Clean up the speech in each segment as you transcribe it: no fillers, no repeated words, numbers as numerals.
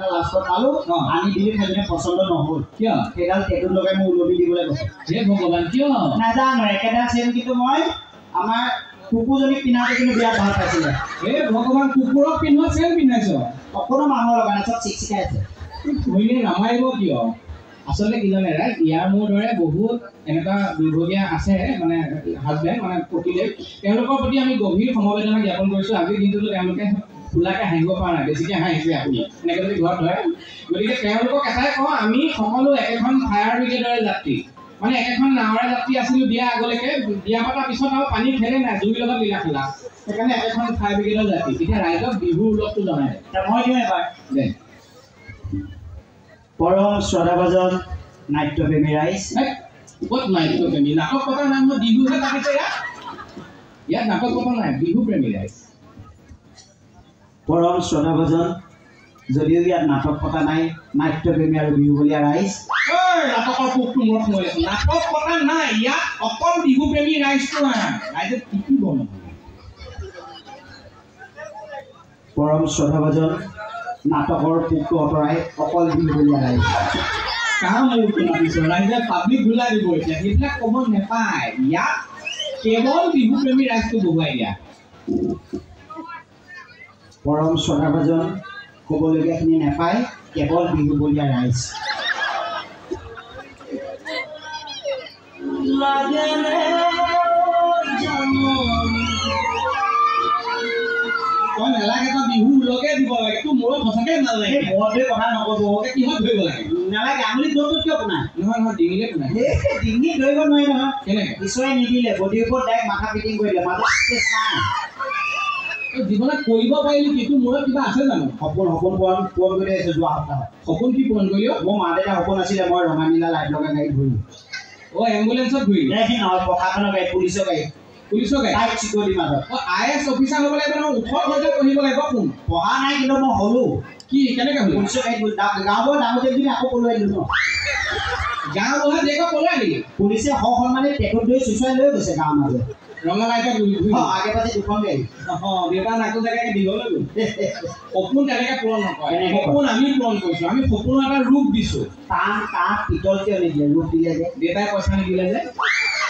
এটা লাষ্টত পালো আনি দিলি খালি পছন্দ নহল কিয় সেইডাল টেটুত লগাই মই উলমি দিবলৈ কৈছে হে ভগৱান কিয় নাজানো একেডাল চেম কিন্তু মই আমাৰ কুকুৰজনীক পিন্ধাওঁতে কিন্তু বিৰাট ভাল পাইছিলে হে ভগৱান কুকুৰক পিন্ধোৱা চেম পিন্ধাইছ অকণো মানুহৰ লগা নাই চব চিকচিকাই আছে ধৰিলে নামাৰিব কিয় আচলতে কি জানে ৰাইট ইয়াৰ মোৰ দৰে বহুত এনেকুৱা দুৰ্ভগীয়া আছে মানে হাজবেণ্ড মানে পতিদেৱ তেওঁলোকৰ প্ৰতি আমি গভীৰ সমবেদনা জ্ঞাপন কৰিছোঁ আজিৰ দিনটোতো তেওঁলোকে খোলাকৈ হাঁহিব পৰা নাই বেছিকৈ হাঁহিছে আপুনি এনেকৈ যদি ঘৰত ধৰে গতিকে তেওঁলোকক এটাই কওঁ আমি সকলো একেখন ফায়াৰ ব্ৰিগেডৰে যাত্ৰী মানে একেখন নাৱৰে যাত্ৰী আছিলোঁ বিয়া আগলৈকে বিয়া পতাৰ পিছত আৰু পানী খেলে নাই জুইৰ লগত লীলা খেলা সেইকাৰণে একেখন ফায়াৰ ব্ৰিগেডৰ যাত্ৰী তেতিয়া ৰাইজক বিহুৰ উল্লেখটো জনাই মই দিওঁ এবাৰ দে পৰম শ্ৰদ্ধাভাজন নাট্যপ্ৰেমী ৰাইজ ক'ত নাট্যপ্ৰেমী নাটক পতাৰ নাম মই বিহুহে পাতিছে ইয়াত নাটক পতা নাই বিহু প্ৰেমী ৰাইজ পৰম শ্ৰদ্ধাভাজন যদিও ইয়াত নাটক পতা নাই নাট্যপ্ৰেমী আৰু বিহুবলীয়া ৰাইজ নাটকৰ পোকটো মূৰত সোমাই আছে নাটক পতা নাই ইয়াত অকল বিহু প্ৰেমী ৰাইজটো ৰাইজে শিকিব নহয় পৰম শ্ৰদ্ধাভাজন নাটকৰ পোকটো আঁতৰাই অকল বিহুবলীয়া ৰাইজ কাৰণ মূৰটো মাতিছে ৰাইজে পাব্লিক ভুলাই দিব এতিয়া সেইবিলাক ক'ব নেপায় ইয়াত কেৱল বিহু প্ৰেমী ৰাইজটো বহুৱাই দিয়া পৰম শ্ৰদ্ধাভাজন ক'বলগীয়াখিনি নেপায় কেৱল বিহুবলীয়া ৰাইজ তই নেলাগে তই বিহু লগে দিব লাগে তোৰ মূৰত সঁচাকৈ নালাগে বৰদৈ কথা নক'ব কিহত ধৰিব লাগে নালাগে আঙুলি দৌৰটোত কিয় বনায় নহয় নহয় ডিঙিলে বনায় ডিঙি ধৰিব নোৱাৰি নহয় কেনেকৈ ঈশ্বৰে নিদিলে বডিৰ ওপৰত ডাইৰেক্ট মাথা ফিটিং কৰিলে মাজত জীৱনত কৰিব পাৰিলোঁ কিন্তু মূৰত কিবা আছে জানো সপোন পূৰণ কৰি আহিছোঁ যোৱা সপ্তাহত সপোন কি পূৰণ কৰিলোঁ মোৰ মা দেউতা সপোন আছিলে মই ৰঙানীলা লাইট লগাই গাড়ীত ঘূৰিলোঁ এম্বুলেঞ্চত ঘূৰিলোঁ নহয় প্ৰশাসনৰ গাড়ী পুলিচৰ গাড়ী টাইট চিকিউৰিটিৰ মাজত IAS অফিচাৰ হ'ব লাগিব নহয় 18 বছৰ পঢ়িব লাগিব কোন পঢ়া নাই কিন্তু মই হ'লোঁ কি কেনেকৈ হ'লো পুলিচৰ গাড়ীত গাঁওবুঢ়া ডাঙৰ বুলি আকৌ পলুৱাই দিলোঁ ন গাঁওবুঢ়া দেশক পলুৱাই দিলি পুলিচে সসন্মানে টেটুত ধৰি চুচুৱাই লৈ গৈছে গাঁৱৰ মাজত ৰঙা লাইটত আগে পাছে দুখন গাড়ী দেউতা নাকো জেগাকে দীঘলৈ গ'ল সপোন তেনেকৈ পূৰণ নকৰে সপোন আমি পূৰণ কৰিছোঁ আমি সপোনৰ এটা ৰূপ দিছোঁ টান কাঠ পিতল কিয় নিদিলে ৰূপ দিলে যে দেউতাই পইচা নিদিলে যে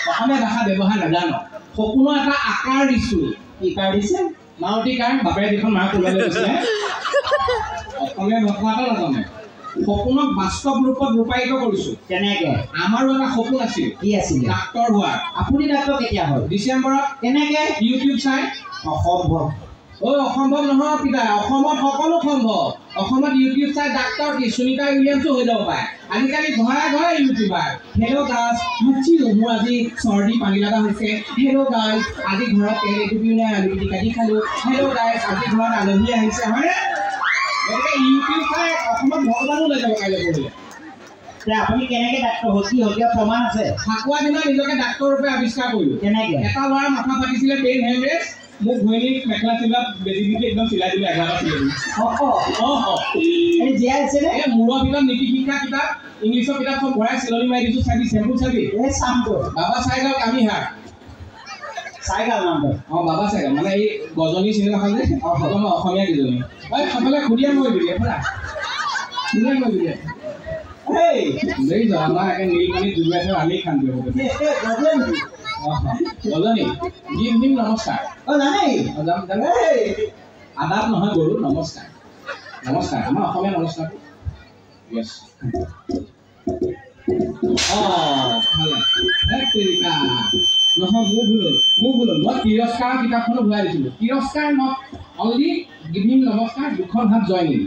অসমীয়া ভাষা ব্যৱহাৰ নাজানো সপোনৰ এটা আকাৰ দিছোঁ কি কাৰ দিছে মাৰুতি কাৰ বাপেৰে যিখন মাক ওলাই দিছিলে অসমীয়া ভাষা এটা নাজানে সপোনক বাস্তৱ ৰূপত ৰূপায়িত কৰিছোঁ কেনেকৈ আমাৰো এটা সপোন আছিল কি আছিল ডাক্তৰ হোৱাৰ আপুনি ডাক্তৰ কেতিয়া হ'ল ডিচেম্বৰত কেনেকৈ ইউটিউব চাই অসম্ভৱ অসম্ভৱ নহয় পিতা অসমত সকলো সম্ভৱ অসমত ইউটিউব চাই ডাক্তৰ কি সুনিতা উইলিয়ামছো হৈ যাব পাৰে আজিকালি ঘৰে ঘৰে ইউটিউবাৰ হেল্ল' গাইজ মোৰ আজি চৰ্দি পানী লগা হৈছে হেল্ল' গাইজ আজি ঘৰত তেল এটুপি নাই আলু পিটিকা দি খালোঁ হেল্ল' গাইজ আজি ঘৰত আলহী আহিছে হয়নে গতিকে ইউটিউব চাই অসমত ভগৱানো লৈ যাব কাইলৈ পঢ়িলে আপুনি কেনেকৈ ডাক্তৰ হ'ল কি হ'ল প্ৰমাণ আছে ফাকুৱা দিনত নিজকে ডাক্তৰ ৰূপে আৱিষ্কাৰ কৰিলোঁ কেনেকৈ এটা ল'ৰাৰ মাথা পাতিছিলে পেইন হেমৰেজ মোক ঘৈণীক মেখেলা চিলা বেজি দি একদম চিলাই দিলোঁ 11টা চিলাই দিলোঁ জীয়াই আছেনে এই মূৰৰ ভিতৰত নীতি শিক্ষা কিতাপ ইংলিছৰ কিতাপ চব ভৰাই চিলনি মাৰি দিছোঁ চাবি চেম্পুল চাবি এই চামটো বাবা চাইগাঁও কামি হাত চাইগাঁও নামটো বাবা চাইগাঁও মানে এই গজনী চিনেমাখন যে অসমীয়া কেইজনী সফালে খুৰীয়া মই দিলে এফালে খুৰীয়া মই দিলে এই দেৰি যোৱা আমাৰ একে নীলপানীত জুবিয়াই থৈ আমি খান দিব গজনী দিম দিম নমস্কাৰ জানেই জানে আদাব নহয় গৰু নমস্কাৰ নমস্কাৰ আমাৰ অসমীয়া নমস্কাৰটো য়েছ নহয় মোৰ ভুল মই তিৰস্কাৰ কিতাপখনো ঘূৰাই দিছিলোঁ তিৰস্কাৰ নট অনলি গিভিং নমস্কাৰ দুখন হাত জইনিং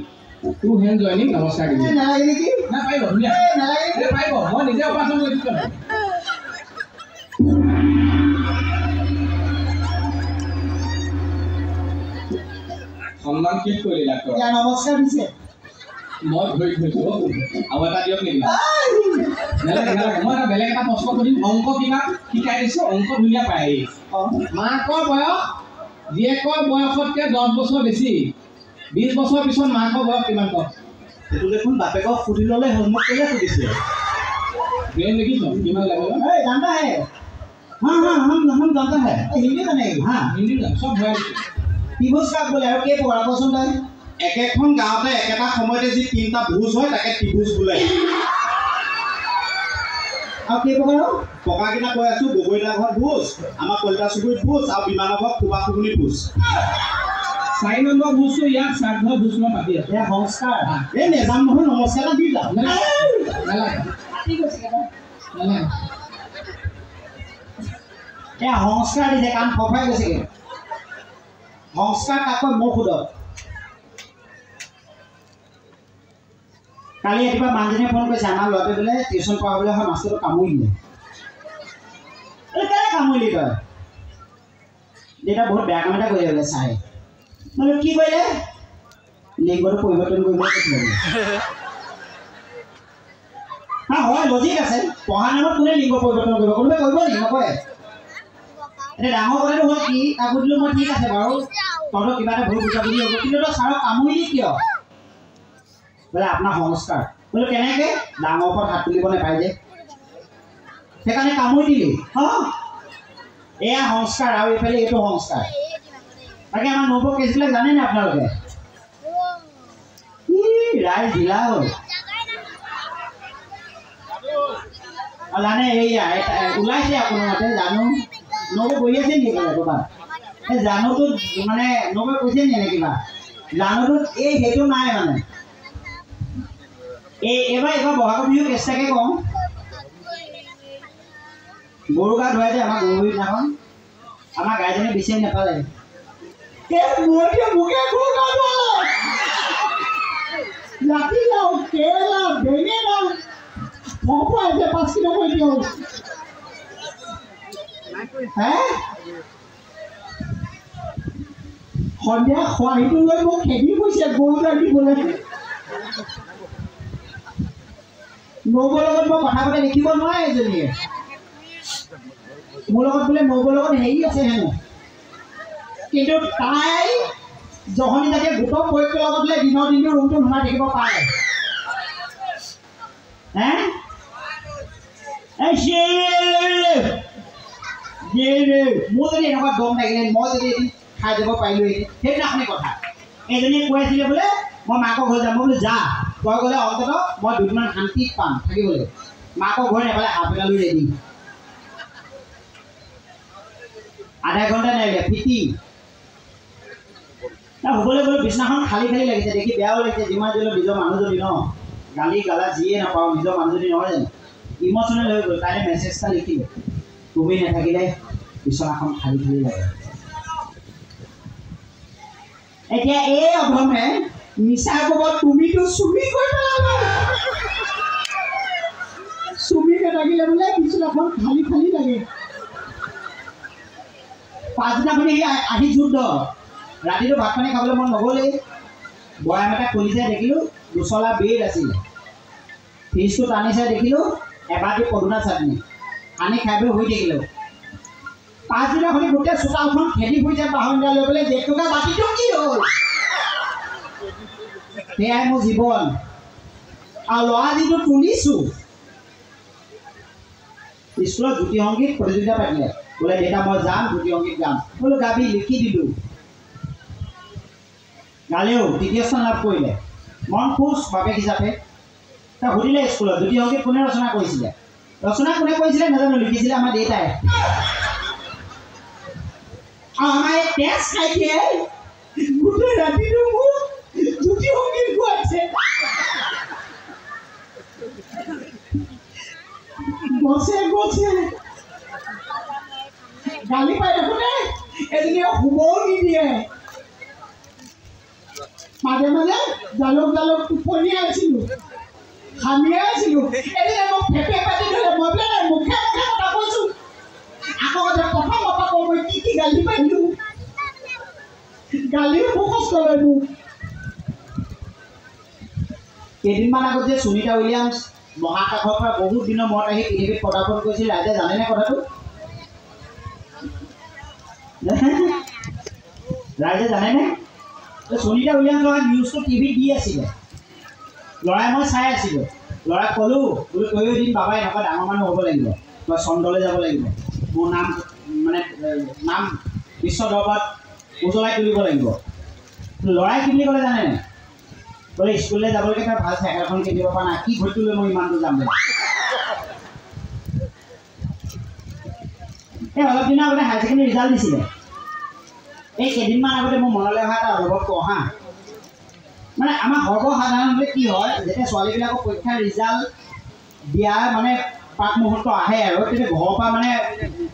টু হেণ্ড জইনিং নমস্কাৰ গিভিং নালাগে নেকি না পাৰিব ধুনীয়া নালাগে পাৰিব মই নিজে অপাৰেশ্যন কৰিছোঁ সন্মান শেষ কৰিলে ডাক্তৰ নমস্কাৰ দিছে মই ধৰি থৈছোঁ আৰু এটা দিয়ক নেকি নালাগে নালাগে মই এটা বেলেগ এটা প্ৰশ্ন কৰিম অংক কিমান শিকাই দিছোঁ অংক ধুনীয়া পায় মাকৰ বয়স জীয়েকৰ বয়সতকৈ 10 বছৰ বেছি 20 বছৰ পিছত মাকৰ বয়স কিমান কম সেইটো দেখোন বাপেকক সুধি ল'লে হ'ল মোক কেলৈ সুধিছে ব্ৰেইন দেখিছ কিমান লাগে এই জানতা হে हम जानता है हिंदी में नहीं हाँ हिंदी में सब है टीबोस का बोले और के पढ़ा पसंद है একেখন গাঁৱতে একেটা সময়তে যি তিনিটা ভোজ হয় তাকে ত্ৰিভুজ বোলে। আৰু কি প্ৰকাৰ পকাকেইটা কৈ আছোঁ, গগৈদা ঘৰত ভোজ, আমাৰ কলিতা চুবুৰীত ভোজ আৰু বিমানৰ ঘৰত খুবা খুবুলি ভোজ। 4 নম্বৰ ভোজটো ইয়াত শ্ৰাদ্ধ ভোজ মই পাতি আছোঁ। এয়া সংস্কাৰ। এই নেজাম নহয়, নমস্কাৰ এটা দি যাওঁ। এয়া সংস্কাৰ দিছে, কাম ফফাই গৈছেগৈ। সংস্কাৰ কাক কয় মোক সোধক। কালি ৰাতিপুৱা মানুহজনীয়ে ফোন কৰিছে, আমাৰ ল'ৰাটোৱে বোলে টিউশ্যন পঢ়াবলৈ হয় মাষ্টৰটো কামুৰি দিলে। কেলৈ কামুৰিলি তই? দেউতা বহুত বেয়া কাম এটা কৰিলে বোলে চাই। মানে কি কৰিলে? লিংগটো পৰিৱৰ্তন কৰিবলৈ কৈছিলে। হয় লজিক আছে, পঢ়া নামত কোনে লিংগ পৰিৱৰ্তন কৰিব? কোনোবাই কৰিব নেকি? নকৰে। এতিয়া ডাঙৰ কথাটো হ'ল কি, তাক সুধিলোঁ মই ঠিক আছে বাৰু, তহঁতৰ কিবা এটা ভুল বুজাবুজি হ'ব, কিন্তু তই ছাৰক কামুৰিলি কিয়? বোলে আপোনাৰ সংস্কাৰ। বোলো কেনেকৈ? ডাঙৰ ওপৰত হাত তুলিব নাপায় যে, সেইকাৰণে কামুৰি দিলি। এয়া সংস্কাৰ, আৰু এইফালে এইটো সংস্কাৰ। তাকে আমাৰ নবৌ কেছবিলাক জানেনে আপোনালোকে? ৰাইজ ঢিলা হ'ল। জানে এইয়া ওলাইছে আপোনাৰ মতে জানো। নবৌ বহি আছে নেকি ক'ৰবাত? এই জানুটোত মানে নবৌ কৈছে নি এনে কিবা? জানুটোত এই সেইটো নাই মানে। এইবাৰ বহাগৰ বিহু কেঁচাকৈ কওঁ, গৰু গা ধুৱাই যে আমাৰ গৰু দিনাখন আমাৰ গাইজনী বিচাৰি নাপালে। ৰাতি যাওঁ কেৰেলা বেঙেনা পপাই যে 5 কিলো কৰি দিওঁ। সন্ধিয়া খোৱাহিটো লৈ মোক খেদি গৈছে গৰু গা দিবলৈ। নবৌৰ লগত মই কথা পাতি দেখিব নোৱাৰে এজনীয়ে। মোৰ লগত বোলে নবৌৰ লগত হেৰি আছে হেনো, কিন্তু তাই জহনী তাকে গোটৰ পৰীক্ষাৰ লগত বোলে দিনৰ দিনটো ৰুমটো সোমাই থাকিব পাৰে। মোৰ যদি এনেকুৱা দম থাকিলে, মই যদি এদিন খাই যাব পাৰিলোঁ, সেইদিনাখনি কথা। এজনীয়ে কৈ আছিলে বোলে মই মাকৰ ঘৰ যাম। মই বোলো যা, তই গ'লে অন্তত মই দুদিনমান শান্তিত পাম থাকিবলৈ। মাকৰ ঘৰ নাপালে হাফ এটা লৈ ৰেডি। আধা ঘণ্টা নাহিলে ফিটি। হ'বলৈ গ'লে বিছনাখন খালী খালী লাগিছে, দেখি বেয়াও লাগিছে। যিমান দিলেও নিজৰ মানুহজনী ন, গালি গালা যিয়ে নাপাওঁ, নিজৰ মানুহজনী নহয় জানো, ইম'চনেল হৈ গ'ল। তাইলে মেছেজ এটা লিখিলে, তুমি নাথাকিলে বিছনাখন খালী খালী লাগে। এতিয়া এই অধমে মিছা ক'ব, তুমিতো চুমি কৰি পেলালা। চুমি নাথাকিলে বোলে বিছনাখন খালী খালী লাগে। পাছদিনাখনি আহি যুদ্ধ। ৰাতিটো ভাত পানী খাবলৈ মন নগ'লেই। বয়াম এটা খুলি চাই দেখিলোঁ দুচলা বেড আছিলে। ফ্ৰিজটো টানি চাই দেখিলোঁ এবাটি পদুনা চাটনি। আনি খাই বৈ শুই থাকিলোঁ। পাছদিনাখনি গোটেই চোতালখন খেদি ফুৰিছে বাহনডাল লৈ পেলাই, জেতুকা বাতিটো কি হ'ল? সেয়াই মোৰ জীৱন। আৰু ল'ৰা যিটো তুলিছোঁ, স্কুলত জ্যোতি সংগীত প্ৰতিযোগিতা পাতিলে। বোলে দেউতা মই যাম, জ্যোতি সংগীত গাম। বোলো গাবি, লিখি দিলোঁ। গালেও তৃতীয় স্থান লাভ কৰিলে। মন খুচ বাপেক হিচাপে। তাক সুধিলে স্কুলত জ্যোতি সংগীত কোনে ৰচনা কৰিছিলে? ৰচনা কোনে কৰিছিলে নাজানো, লিখিছিলে আমাৰ দেউতাই। আমাৰ এই তেজ খাই দিয়ে গোটেই ৰাতিটো মোক জ্যোতি সংগীত গোৱাইছে। গছে গছে গালি পাই থাকোঁতে এজনীয়ে শুবও নিদিয়ে। মাজে মাজে জালুক জালুক টোপনিয়াই আছিলোঁ, হামিয়াই আছিলোঁ। এদিনে মোক ফেপে পাতি ধৰে, মই বোলে মুখে মুখে কথা কৈছোঁ। আকৌ প্ৰথম কথা কওঁ মই কি গালি পাৰিলোঁ। গালিও মুখস্থ লয় মোক। কেইদিনমান আগত যে সুনিতা উইলিয়ামছ মহাকাশৰ পৰা বহুত দিনৰ মূৰত আহি পৃথিৱীত পদাৰ্পণ কৰিছিল, ৰাইজে জানেনে কথাটো? ৰাইজে জানেনে? সুনিতা উইলিয়ামছ নিউজটো টিভিত দি আছিলে। ল'ৰাই মই চাই আছিলোঁ। ল'ৰাক ক'লোঁ বোলো তয়ো এদিন বাবা এনেকুৱা ডাঙৰ মানুহ হ'ব লাগিব, তই চন্দ্ৰলৈ যাব লাগিব, মোৰ নাম নাম বিশ্ব দৰবাৰত উজ্বলাই তুলিব লাগিব। ল'ৰাই কি বুলি ক'লে জানেনে? বোলে স্কুললৈ যাবলৈকে তই ভাল চাইকেলখন কিনিব পৰা নাই কি ঘৰটো লৈ মই ইমান দূৰ যাম এই অলপ দিনৰ আগতে হায়াৰ ছেকেণ্ডেৰী ৰিজাল্ট দিছিলে এই কেইদিনমান আগতে মোৰ মনলৈ অহা এটা অনুভৱ কওঁ হা মানে আমাৰ সৰ্বসাধাৰণতে কি হয় যেতিয়া ছোৱালীবিলাকৰ পৰীক্ষাৰ ৰিজাল্ট দিয়া মানে পাক মুহূৰ্ত আহে আৰু তেতিয়া ঘৰৰ পৰা মানে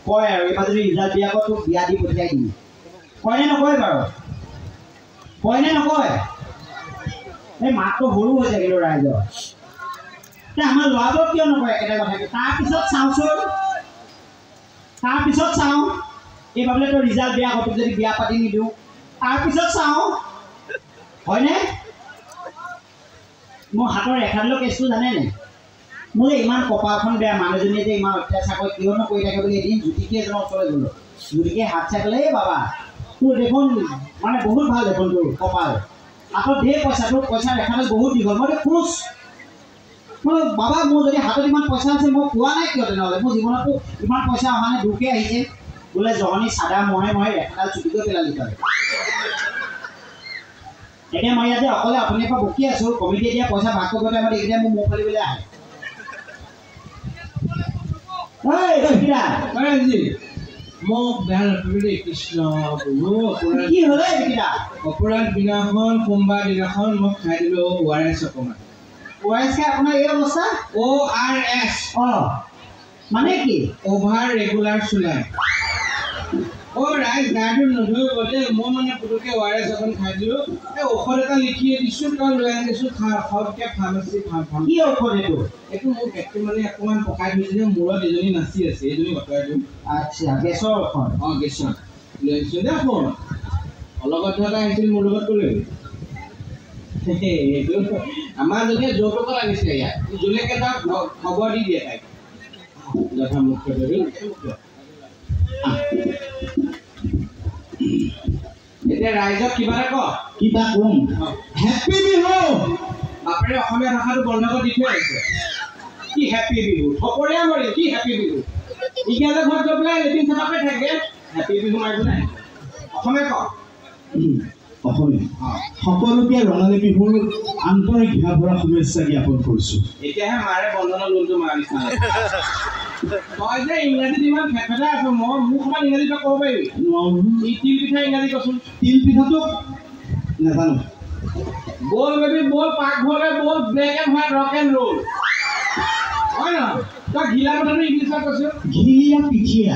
কয় আৰু এইবাৰ যদি ৰিজাল্ট দিয়া আকৌ তোক বিয়া দি পঠিয়াই দিম কয়নে নকয় বাৰু কয়নে নকয় এই মাতটো সৰু হৈছে কিন্তু ৰাইজৰ এতিয়া আমাৰ ল'ৰাবোৰক কিয় নকয় একেটা কথাকে তাৰপিছত চাওঁ এইবাবে তই ৰিজাল্ট দিয়া আকৌ যদি বিয়া পাতি নিদিওঁ তাৰপিছত চাওঁ হয়নে মোৰ হাতৰ ৰেখাডালৰ কেছটো জানেনে মোৰ ইমান কপালখন বেয়া মানুহজনীয়ে যে ইমান অত্যাচাৰ কৰে কিয়নো কৰি থাকে বুলি এদিন জ্যোতিকে এজনৰ ওচৰলৈ গ'লোঁ জ্যোতিকে হাত চাই ক'লে এই বাবা তোৰ দেখোন মানে বহুত ভাল দেখোন তোৰ কপাল হাতত ঢেৰ পইচা তোৰ পইচা ৰেখাডাল বহুত দীঘল মই খুচ মই বাবা মোৰ যদি হাতত ইমান পইচা আছে মই পোৱা নাই কিয় তেনেহ'লে মোৰ জীৱনতো ইমান পইচা অহা নাই দুখে আহিছে বোলে জহনী চাদা মহে ৰেখাডাল চুটিকৈ পেলালি তই এতিয়া মই ইয়াতে অকলে আপোনাৰ পৰা বকি আছোঁ কমিটিয়ে দিয়া পইচা ভাগ কৰিব টাইমত এইকেইটা মোৰ মুখ ফালিবলৈ আহে মোক বেয়া নাপাবি কৃষ্ণ কি হ'লে এইকেইটা অপৰাধ দিনাখন সোমবাৰ দিনাখন মই খাই দিলোঁ ORS অকণমান ORS খাই আপোনাৰ এই অৱস্থা ORS মানে কি অভাৰ ৰেগুলাৰ চুলাই ৰাইজ গাটো নধৰি গ'লে মই মানে পুতুককৈ ORS অকণ খাই দিলোঁ এই ঔষধ এটা লিখি দিছোঁ তই লৈ আনিছোঁ সবকৈ ফাৰ্মাচী কি ঔষধ এইটো মোৰ পেটটো মানে অকণমান পকাই ধৰিছিলে মূৰত এজনী নাচি আছে এইজনী অঁতৰাই দিওঁ আচ্ছা গেছৰ ঔষধ গেছৰ লৈ আহিছোঁ দে ফোন অলগত থকা আহিছিল মোৰ লগত ক'লৈ এইটো আমাৰ জনীয়ে যৌতুকত আনিছিলে ইয়াত জোলেকে তাক খবৰ দি দিয়ে তাইক যথা মুখ্য এতিয়া ৰাইজক কিবা এটা কওঁ কিবা কম হেপী বিহু বাপেৰে অসমীয়া ভাষাটো বন্ধ কৰি দি থৈ আহিছে কি হেপী বিহু থপৰীয়া মাৰি কি হেপী বিহু ইংৰাজী ঘৰত গৈ পেলাই লেটিন চাপাকে থাকে হেপী বিহু মাৰিব নাই অসমীয়া কওঁ অসমীয়া সকলোকে ৰঙালী বিহুৰ আন্তৰিক ভাৱৰা শুভেচ্ছা জ্ঞাপন কৰিছোঁ এতিয়াহে মাৰে বন্ধনৰ লোনটো মাৰা নিচিনা মই যে ইংৰাজীত ইমান ফেফেটা আছো মই মোক অকণমান ইংৰাজীত ক'ব পাৰিবি তিল পিঠা ইংৰাজী কচোন তিল পিঠাটো নাজানো বল বেবি বল পাকঘৰলৈ বল black and white rock and roll হয় নহয় তই ঘিলা কথাটো ইংলিছত কৈছোঁ ঘিলিয়া পিঠিয়া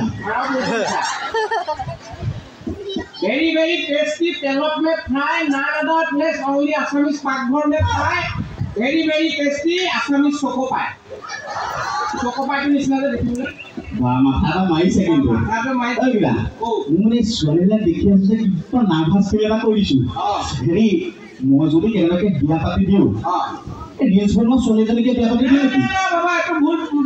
very very tasty तेलत में fry none other place only Assamese पाकघर में fry very very tasty Assamese choco pie तो निश्चित देखिए বা মাথাটা মাৰিছে কিন্তু মোৰ এই ছোৱালীবিলাক দেখি আছো যে কিবা নাৰ্ভাছ ফিল এটা কৰিছোঁ হেৰি মই যদি কেনেবাকৈ বিয়া পাতি দিওঁ এই ৰিলছ বনোৱা ছোৱালীজনীকে বিয়া পাতি দিওঁ নেকি বাবা এইটো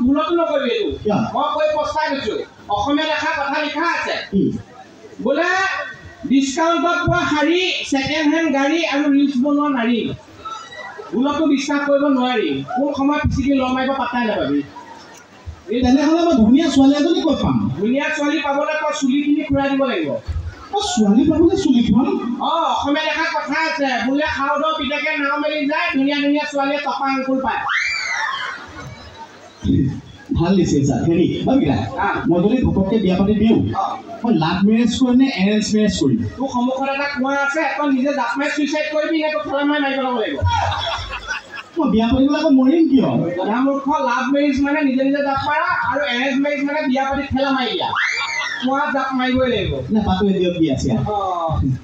ভুলতো নকৰিবি এইটো মই কৈ পস্তাই দিছোঁ অসমীয়া লেখা কথা লিখা আছে বোলে ডিছকাউণ্টত পোৱা শাৰী ছেকেণ্ড হেণ্ড গাড়ী আৰু ৰিলছ বনোৱা নাৰী ভুলতো বিশ্বাস কৰিব নোৱাৰি কোন সময়ত পিছিকি ল মাৰিব পাত্তাই নাপাবি তেনেহ'লে মই ধুনীয়া ছোৱালী এজনী ক'ত পাম ধুনীয়া ছোৱালী পাবলৈ তই চুলিখিনি ঘূৰাই দিব লাগিব ছোৱালী পাবলৈ চুলিখন অসমীয়া লেখা কথা আছে বোলে খাওঁদৰ পিতেকে নাও মেলি যায় ধুনীয়া ধুনীয়া ছোৱালীয়ে টপা আংকুল পায় ভাল দিছে ছাৰ হেৰি মই যদি ঘপককৈ বিয়া পাতি দিওঁ মই লাভ মেৰেজ কৰিম নে এৰেঞ্জ মেৰেজ কৰিম তোৰ সন্মুখত এটা কুঁৱা আছে তই নিজে জাপ মাৰি চুইচাইড কৰিবি নে তোৰ ঠেলা মাৰি পেলাব লাগিব মই বিয়া পাতিবলৈ আকৌ মৰিম কিয় গধামূৰ্খ লাভ মেৰেজ মানে নিজে নিজে জাপ মাৰা আৰু এৰেঞ্জ মেৰেজ মানে বিয়া পাতি ঠেলা মাৰি দিয়া কুঁৱাত জাপ মাৰিবই লাগিব নেপাতো দিয়ক বিয়া চিয়া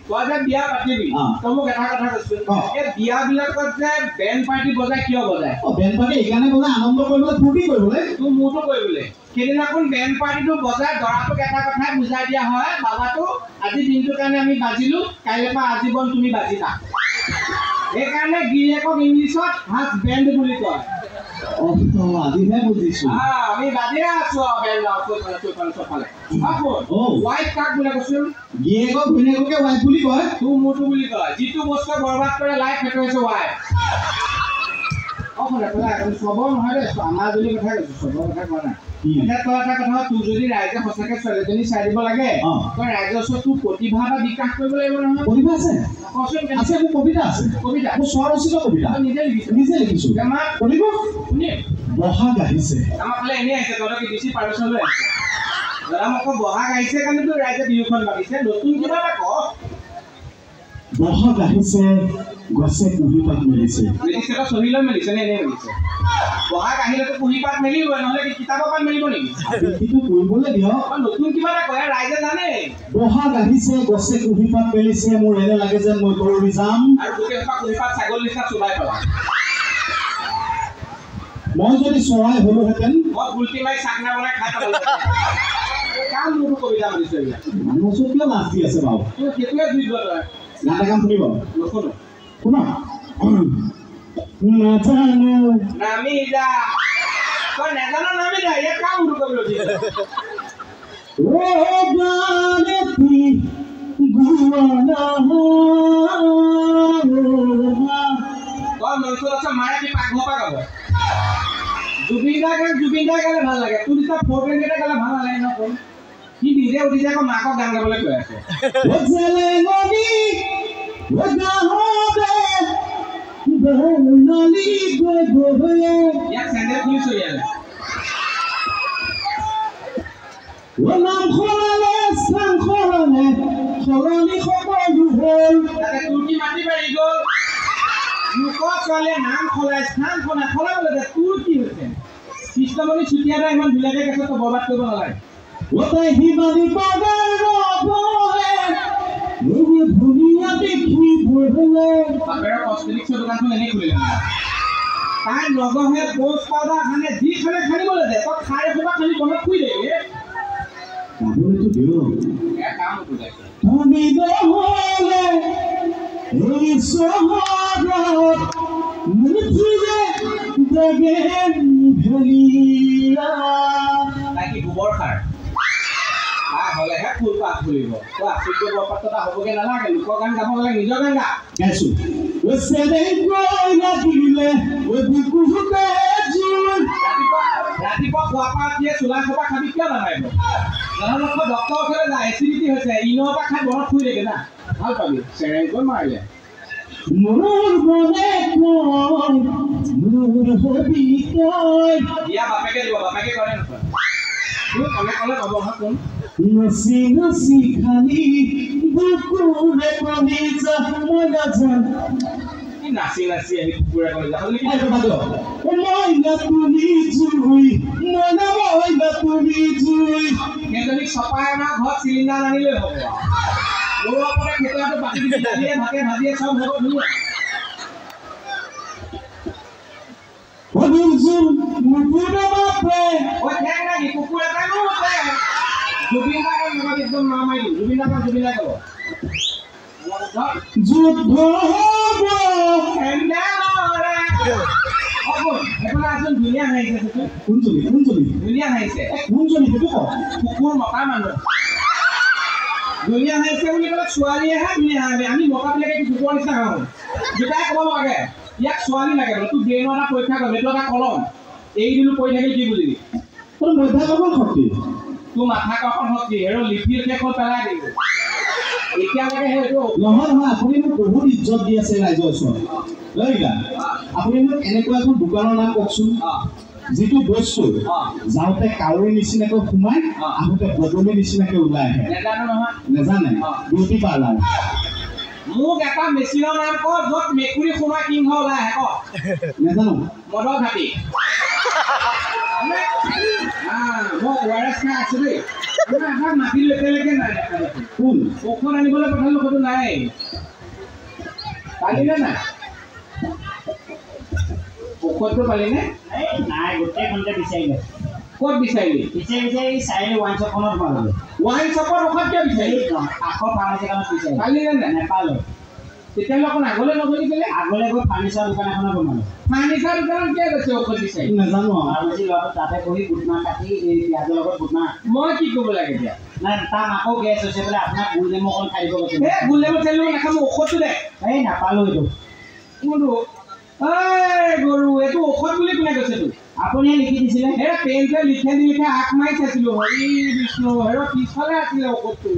তই যে বিয়া পাতিবি তই মোক এটা কথা কৈছোঁ এই বিয়াবিলাকত যে বেণ্ড পাৰ্টি বজাই কিয় বজায় বেণ্ড পাৰ্টি এইকাৰণে বজাই আনন্দ কৰিবলৈ ফূৰ্তি কৰিবলৈ তোৰ মোৰতো কৰিবলৈ সেইদিনাখন বেণ্ড পাৰ্টিটো বজাই দৰাটোক এটা কথাই বুজাই দিয়া হয় বাবাটো আজি দিনটোৰ কাৰণে আমি বাজিলোঁ কাইলৈৰ পৰা আজীৱন তুমি বাজিবা সেইকাৰণে গিৰিয়েকক ইংলিছত হাজবেণ্ড বুলি কয় আজিহে বুজিছোঁ আমি বাজিয়ে আছোঁ ৱাইফ কাক বোলে কৈছোঁ গিৰিয়েকক ঘৈণীয়েককে ৱাইফ বুলি কয় তোৰ মোৰতো বুলি কয় যিটো বস্তু বৰবাদ কৰে লাইফ সেইটো হৈছে ৱাইফ চবৰ নহয় দে আমাৰ যদি কথা কৈছো চবৰ কথা কোৱা নাই এতিয়া তই এটা কথা তোৰ যদি ৰাইজে সঁচাকে ছোৱালীজনী চাই দিব লাগে তই ৰাইজৰ ওচৰত তোৰ প্ৰতিভা এটা বিকাশ কৰিব লাগিব নহয় প্ৰতিভা আছে কচোন আছে মোৰ কবিতা আছে কবিতা মোৰ স্বৰচিত কবিতা নিজে লিখিছো আমাৰ শুনিব শুনি বহাগ আহিছে আমাৰ ফালে এনেই আহিছে তহঁতক ডিচি পাৰ্মিশ্যন লৈ আহিছে দাদা মোক বহাগ আহিছে কাৰণেতো ৰাইজে বিহুখন পাতিছে নতুন কিবা এটা ক বহাগ আহিছে গছে কুঁহিপাত মেলিছে মেলিছে তই চহী লৈ মেলিছে নে এনেই মেলিছে বহাগ আহিলেতো কুঁহিপাত মেলিবই নহ'লে কি কিতাপৰ পাত মেলিব নেকি কিন্তু কৰিবলৈ দিয়ক নতুন কিবা এটা কয় ৰাইজে জানে বহাগ আহিছে গছে কুঁহিপাত মেলিছে মোৰ এনে লাগে যেন মই দৌৰি যাম আৰু গোটেই সোপা কুঁহিপাত ছাগলী নিচিনা চোবাই পেলাম মই যদি চৰাই হলোহেঁতেন মই গুলটি মাৰি চাকনা বনাই খাই পাব কাম মোৰতো কবিতা মানিছো এইবিলাক মানুহ ওচৰত কিয় লাজ দি আছে বাৰু সেইটোৱে দুই যোৱা তই গান এটা কাম শুনিব নুশুনো শুনা নাজানো নামি যা তই নাজানো নামি যা ইয়াত কাম মোৰতো কৰিবলৈ দিয়ে ও গানেতি গুৱানা তই মঞ্চত আছে মাৰে কি পাকঘৰ পৰা গাব জুবিন দা গালে ভাল লাগে তোৰ নিচিনা ফ'ৰ কেইটা গালে ভাল নালাগে ন কোন সি নিজে উঠিছে আকৌ মাকক গান গাবলৈ কৈ আছে ইয়াক চেণ্ডেল খুলি চলি আছে নাম সলালে স্থান সলালে সলনি সময়ো হ'ল তাতে তোৰ কি মাটি বাঢ়ি গ'ল লোকৰ ছোৱালীয়ে নাম সলাই স্থান সলাবলৈ দে তোৰ কি হৈছে কৃষ্ণমণি চুতীয়াদাই ইমান বিলাকে কৈছে তই বৰবাদ কৰিব নালাগে ওটাই হিমালি পাগাৰ ৰবলে এই ধুনীয়া দেখি বহলে বাপেৰৰ কস্মেটিক্সৰ দোকানখন এনেই খুলিলে তাই নগহে পোষ্ট পাউডাৰ খানে যি খানে খানিবলৈ দে তই খাই এসোপা খালি মনত শুই দে গাবলৈতো দিওঁ কাম বুজাইছে তুমি নহলে এই চহৰত মুঠিলে জাগে ভেলিয়া তাই কি গোবৰ সাৰ তাই হ'লেহে ফুলপাত ফুলিব তই আচৰিত বৰপাত্ৰ এটা হ'বগৈ নালাগে লোকৰ গান গাব নালাগে নিজৰ গান গা গাইছো চেনেকৈ লাগিলে বুকুতে জোৰ ৰাতিপুৱা খোৱা পৰা দিয়ে চোলা খোপা খাবি কিয় নামাৰিব জানো ডক্টৰৰ ওচৰলৈ যায় এচিডিটি হৈছে ইনৰ পৰা খাই মনত শুই থাকে না ভাল পাবি চেৰেংকৈ মাৰিলে মোৰ মনে কয় মোৰ হবি তই ইয়া বাপেকে দিব বাপেকে কৰে নকয় তোৰ কলে কলে ক'ব হা কোন নচি নচি খালি বুকুৰে কলিজা মই নাজান কি নাচি নাচি আহি কুকুৰে কলে যা হ'লে কি মই নাতুনি জুই মই নাতুনি জুই সেইজনীক চপাই আমাৰ ঘৰত চিলিণ্ডাৰ আনিলে হ'ব মোৰ ওপৰতে খেতৰাটো পাতি দি দালিয়ে ভাতে ভাজিয়ে চব হ'ব ধুনীয়া অৰ্জুন মুকুৰে বাপে ঐ ঠেং লাগি কুকুৰ এটা নোতে জুবিন দাক লগত একদম মা মাৰি দিম জুবিন দাক ক'ব যুদ্ধ হ'ব এইফালে আছোন ধুনীয়া হাঁহিছে কোনজনী ধুনীয়া হাঁহিছে কোনজনী সেইটো কওক কুকুৰ মতা মানুহ ধুনীয়া হাঁহিছে বুলি ক'লে ছোৱালীয়েহে ধুনীয়া হাঁহে আমি মতাবিলাকে কি কুকুৰৰ নিচিনা হাঁহো দুটাই ক'ব লাগে ইয়াক ছোৱালী লাগে বোলে তোৰ ব্ৰেইনৰ এটা পৰীক্ষা কৰিম এইটো এটা কলম এই দিলো পঢ়ি থাকিলে কি বুজিবি তোৰ মধ্যাকৰ্ষণ শক্তি তোৰ মাথাকৰ্ষণ শক্তি আৰু লিপিৰ শেষত পেলাই দিব এতিয়ালৈকে সেইটো নহয় আপুনি মোক বহুত ইজ্জত দি আছে ৰাইজৰ ওচৰত লয়গা আপুনি মোক এনেকুৱা এখন দোকানৰ নাম কওকচোন যিটো বস্তু যাওঁতে কাউৰীৰ নিচিনাকৈ সোমাই আহোঁতে বদলিৰ নিচিনাকৈ ওলাই আহে নেজানো নহয় নেজানে বিউটি পাৰ্লাৰ মোক এটা মেচিনৰ নাম ক য'ত মেকুৰী সোমাই সিংহ ওলাই আহে ক নেজানো মদৰ ঘাটি মই ORS খাই আছো দেই এবাৰ মাতিলো এতিয়ালৈকে নাই কোন ঔষধ আনিবলৈ পঠালো সেইটো নাই পালিনে নাই ঔষধটো পালিনে নাই গোটেইখনতে বিচাৰিলে ক'ত বিচাৰিলি বিচাৰি চাৰিআলি ৱাইন শ্বপখনত সোমালো ৱাইন শ্বপৰ ঔষধ কিয় বিচাৰিলি কাষৰ ফাৰ্মাচীখনত বিচাৰি পালিনে নাই নেপালোঁ তেতিয়াহ'লে অকণ আগলৈ নগলি কেলে আগলৈ গৈ ফাৰ্নিচাৰ দোকান এখনত সোমালো ফাৰ্নিচাৰ দোকানত কিয় গৈছে ঔষধ বিচাৰি নেজানো ফাৰ্মাচী ল'ৰাটো তাতে বহি বুটমাহ কাটি এই পিঁয়াজৰ লগত বুটমাহ মই কি কৰিব লাগে এতিয়া নাই তাৰ মাকো গেছ হৈছে বোলে আপোনাক গোল নেমু অকণ খাই দিব কৈছে গোল নেমু চেল নাখাম ঔষধটো দে এই নাপালোঁ এইটো কোনটো এই গৰু এইটো ঔষধ আপুনিয়ে লিখি দিছিলে হে পেনতে লিখে আক মাৰি চাইছিলো হৰি বিষ্ণু হেৰ পিছফালে আছিলে ঔষধটো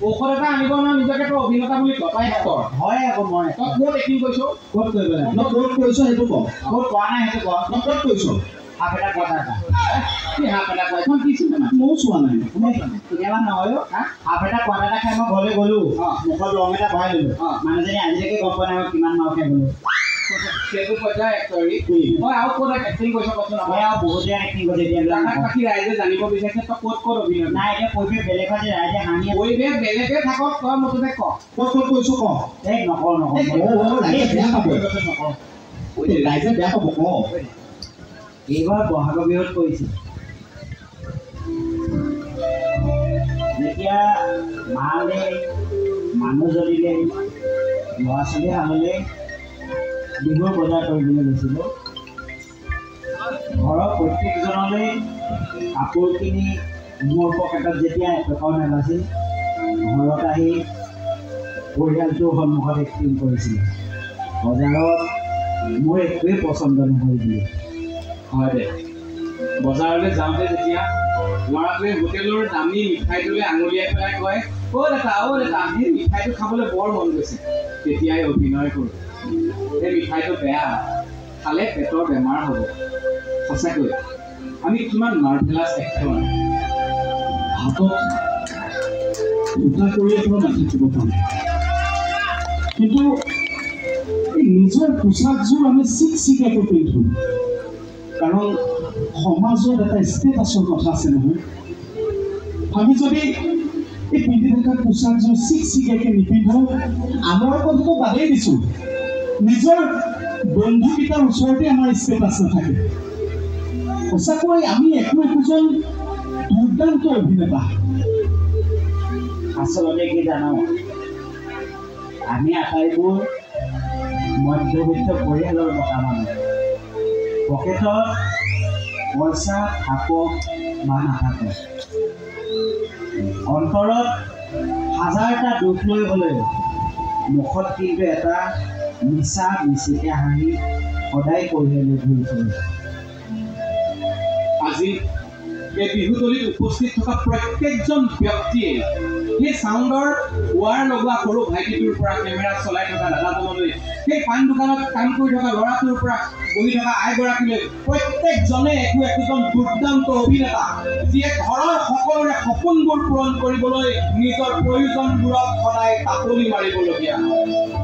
ঔষধ এটা আনিব না নিজকে তো অভিনেতা বুলি কটাই এক্টৰ হয় আকৌ মই তই ক'ত এক্টিং কৰিছো ক'ত কৰিব লাগে ন ক'ত কৰিছ সেইটো ক ক'ত কোৱা নাই সেইটো ক ন ক'ত কৰিছ হাফ এটা কথা এটা কি হাফ এটা কয় এখন কি চিনেমা ময়ো চোৱা নাই কেতিয়াবা নহয় হাফ এটা কথা এটা খাই মই ঘৰলৈ গ'লো মুখত ৰং এটা ভৰাই ল'লো মানুহজনী আজিলৈকে গম পোৱা নাই মই কিমান মাৰ খাই গ'লো সেইটো পৰ্যায়ৰ এক্টৰী মই আৰু ক'ত এক্টিং কৰিছ কচোন মই আৰু বহুত দিন এক্টিং কৰিছোঁ এতিয়া বাকী ৰাইজে জানিব বিচাৰিছে তই ক'ত অভিনয় নাই এতিয়া পৰিৱেশ বেলেগ হয় যে ৰাইজে হাঁহি পৰিৱেশ বেলেগে থাকক তই মুঠতে ক ক'ত কৈছোঁ ক এই নকওঁ ৰাইজে বেয়া পাব ৰাইজে বেয়া পাব ক এইবাৰ বহাগৰ বিহুত কৰিছিল যেতিয়া মালে মানুহজনীলে ল'ৰা ছোৱালী হাললে বিহুৰ বজাৰ কৰিবলৈ গৈছিলোঁ ঘৰৰ প্ৰত্যেকজনলৈ কাপোৰ কিনি মোৰ পকেটত যেতিয়া এটকাও নালাছিল ঘৰত আহি পৰিয়ালটোৰ সন্মুখত এক্টিং কৰিছিল বজাৰত মোৰ একোৱেই পচন্দ নহ'ল বুলি হয় দে বজাৰলৈ যাওঁতে যেতিয়া ল'ৰাটোৱে হোটেলৰ দামী মিঠাইটোলৈ আঙুলিয়াই পেলাই কয় অ' দেতা সেই মিঠাইটো খাবলৈ বৰ মন গৈছে তেতিয়াই অভিনয় কৰোঁ এই মিঠাইটো বেয়া খালে পেটৰ বেমাৰ হ'ব সঁচাকৈ আমি কিমান মাৰ্ভেলাছ এক্টৰ হাতত দুটা কৰিয়ে পৰা নাথাকিব পাৰোঁ কিন্তু এই নিজৰ পোচাকযোৰ আমি চিকচিকাকৈ পিন্ধোঁ কাৰণ সমাজত এটা ষ্টেটাছৰ কথা আছে নহয় আমি যদি এই পিন্ধি থকা পোচাকযোৰ চিকচিকাকৈ নিপিন্ধোঁ আমাৰ কথাটো বাদেই দিছোঁ নিজৰ বন্ধুকেইটাৰ ওচৰতে আমাৰ ষ্টেটাছ নাথাকে সঁচাকৈ আমি একোজন দুৰ্দান্ত অভিনেতা আচলতে কি জানো আমি আটাইবোৰ মধ্যবিত্ত পৰিয়ালৰ মতা মানুহ পকেটত পইচা থাকক বা নাথাকক অন্তৰত হাজাৰটা দুখ লৈ হ'লেও মুখত কিন্তু এটা মিছা মিছিকে হাঁহি সদায় পৰিয়ালে ঘূৰি ফুৰে আজি এই বিহুতলীত উপস্থিত থকা প্ৰত্যেকজন ব্যক্তিয়ে সেই চাউণ্ডৰ ৱাৰ লগোৱা সৰু ভাইটিটোৰ পৰা কেমেৰা চলাই থকা দাদাজনলৈ সেই পাণ দোকানত কাম কৰি থকা ল'ৰাটোৰ পৰা বহি থকা আইগৰাকীলৈ প্ৰত্যেকজনে একোজন দুৰ্দান্ত অভিনেতা যিয়ে ঘৰৰ সকলোৰে সপোনবোৰ পূৰণ কৰিবলৈ নিজৰ প্ৰয়োজনবোৰক সদায় তাকলি মাৰিবলগীয়া হয়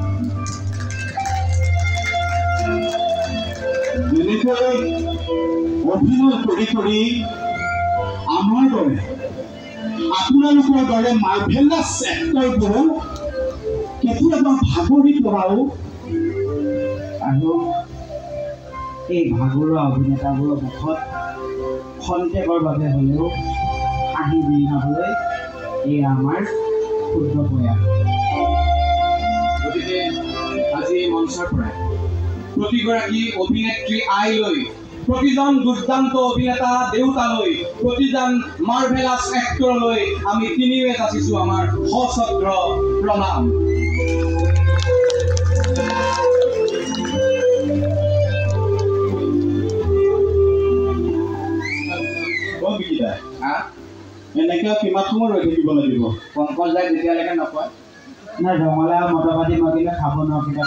যেনেকৈ অভিনয় কৰি আমাৰ দৰে আপোনালোকৰ দৰে মাৰ্ভেলাছ এক্টৰবোৰো কেতিয়াবা ভাগৰি পৰাও আৰু এই ভাগৰুৱা অভিনেতাবোৰৰ মুখত খন্তেকৰ বাবে হ'লেও হাঁহি বিৰিঙাবলৈ এই আমাৰ ক্ষুদ্ৰ প্ৰয়াস গতিকে আজি এই মঞ্চৰ পৰা প্ৰতিগৰাকী অভিনেত্ৰী আইলৈ প্ৰতিজন দুৰ্দান্ত অভিনেতা দেউতালৈ প্ৰতিজন মাৰ্ভেলাছ এক্টৰলৈ আমি তিনিওৱে যাচিছোঁ আমাৰ সশ্ৰদ্ধ প্ৰণাম এনেকৈ কিমান সময় ৰৈ থাকিব লাগিব পংকজ দাই যেতিয়ালৈকে নকয় নাই ৰঙালাও মটৰপাতি মই কিন্তু খাব নোৱাৰোঁ কিবা